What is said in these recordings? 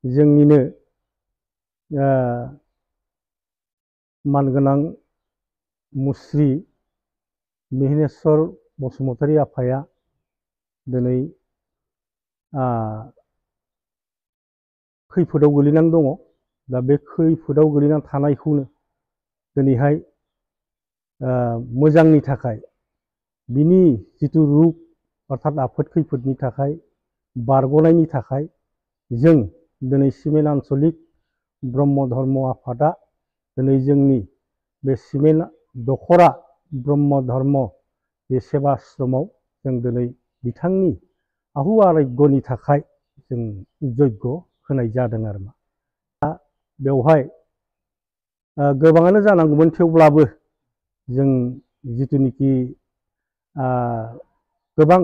जोंनिनो मानगोनां मुस्रि मिहिनेश्वर बसुमतारी आफाया दिनै खैफोदाव गोलैनानै दङ। दा बे खैफोदाव गोलैनानै थानायखौनो दिनैहाय मोजांनि थाखाय बिनि जिथु रुप अर्थात आफोद खैफोदनि थाखाय बारग'नायनि थाखाय जों दिनै सिमेन्ट आन्चलिक ब्रह्म धर्म आफादा दिनै जोंनि बे सिमेन्ट दख'रा ब्रह्म धर्म बे सेबा आश्रमाव जों दिनै बिथांनि आहु आरायग्यनि थाखाय जों यज्ञ होनाय जादों आरो मा दा बेवहाय गोबाङानो जानांगौमोन, थेवब्लाबो जों जिथुनिखि गोबां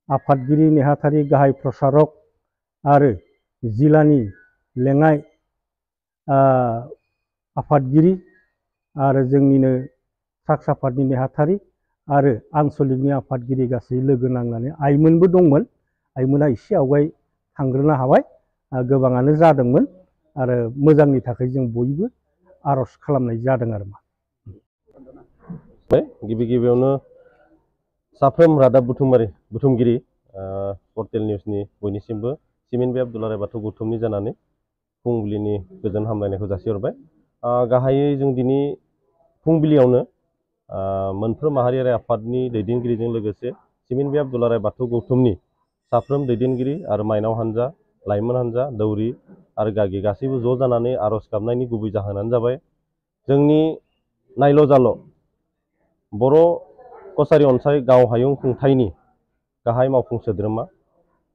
आफादगिरि नेहाथारि गाहाय प्रसारक आरो जिल्लानि लेङाइ आफादगिरि आरो जोंनिनो ट्राक आफादनि नेहाथारि आरो आन्चलिकनि आफादगिरि गासै लोगो नांनानै आइमोनबो दंमोन। आइमोना एसे आवगाय थांग्रोनो हाबाय, गोबाङानो जादोंमोन आरो मोजांनि थाखाय जों बयबो आर'ज खालामनाय जादों आरो मा। गिबि गिबियावनो साफ्रोम रादाब बुथुमगिरि पर्टेल निउसनि बयनिसिमबो सिमेन्ट बे आब्दुल्लाराय बाथौ गौथुमनि जानानै फुंबिलिनि गोजोन हामलायनायखौ जासिहरबाय। गाहायै जों दिनै फुंबिलियावनो मोनफ्रोम माहारियारि आफादनि दैदेनगिरिजों लोगोसे सिमेन्ट बे आब्दुल्लाराय बाथौ गौथुमनि साफ्रोम दैदेनगिरि आरो माइनाव हान्जा, लाइमोन हान्जा, दौरि आरो गागि गासैबो ज' जानानै आर'ज गाबनायनि गुबै जाहोनानो जाबाय जोंनि नायल' जाल' बर' कसारि अनसाय गाव हायुं खुंथायनि गाहाय मावफुं सोद्रोमा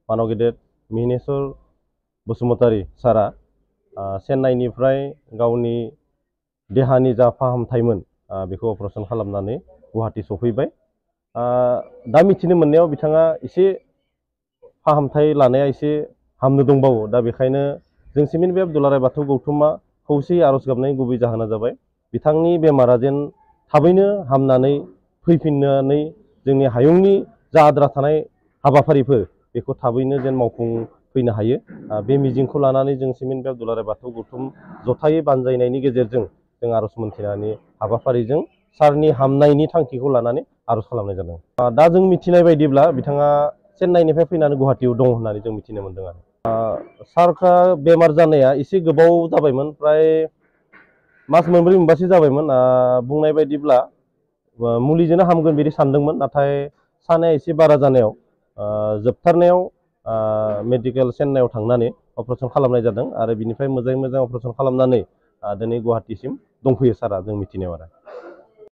मानव गेदेर मिहिनेश्वर बसुमतारी सारा चेन्नाइनिफ्राय गावनि देहानि जा फाहामथायमोन बेखौ अपारेसन खालामनानै गुवाहाटि सफैबाय। दा मिथिनो मोननायाव बिथाङा एसे फाहामथाय लानाया एसे हामनो दंबावो। दा बेखायनो जों सिमेन्ट बे आब्दुल्लाराय बाथौ गौथुमा खौसेयै आर'ज गाबनायनि गुबै जाहोना जाबाय बिथांनि बेमारा जेन थाबैनो हामनानै फैफिननानै जोंनि हायुंनि जा आद्रा थानाय हाबाफारिफोर बेखौ थाबैनो जेन मावफुंफैनो हायो। बे मिजिंखौ लानानै जों सिमेन्ट बे आब्दुल्लाराय बाथौ गौथुम जथायै बानजायनायनि गेजेरजों जों आर'ज मोनथिनायनि हाबाफारिजों सारनि हामनायनि थांखिखौ लानानै आर'ज खालामनाय जादों। दा जों मिथिनाय बायदिब्ला बिथाङा चेन्नाइनिफ्राय फैनानै गुवाहाटियाव दं होननानै जों मिथिनो मोन्दों आरो। सारखा बेमार जानाया एसे गोबाव जाबायमोन, प्राय मास मोनब्रै मोनबासो जाबायमोन। बुंनाय बायदिब्ला मुलिजोंनो हामगोन बिदि सानदोंमोन, नाथाय सानाया एसे बारा जानायाव जोबथारनायाव मेडिकेल चेन्नाइयाव थांनानै अपारेसन खालामनाय जादों आरो बिनिफ्राय मोजाङै मोजां अपारेसन खालामनानै दिनै गुवाहाटिसिम दंफैयो सारा जों मिथिनायाव आरो।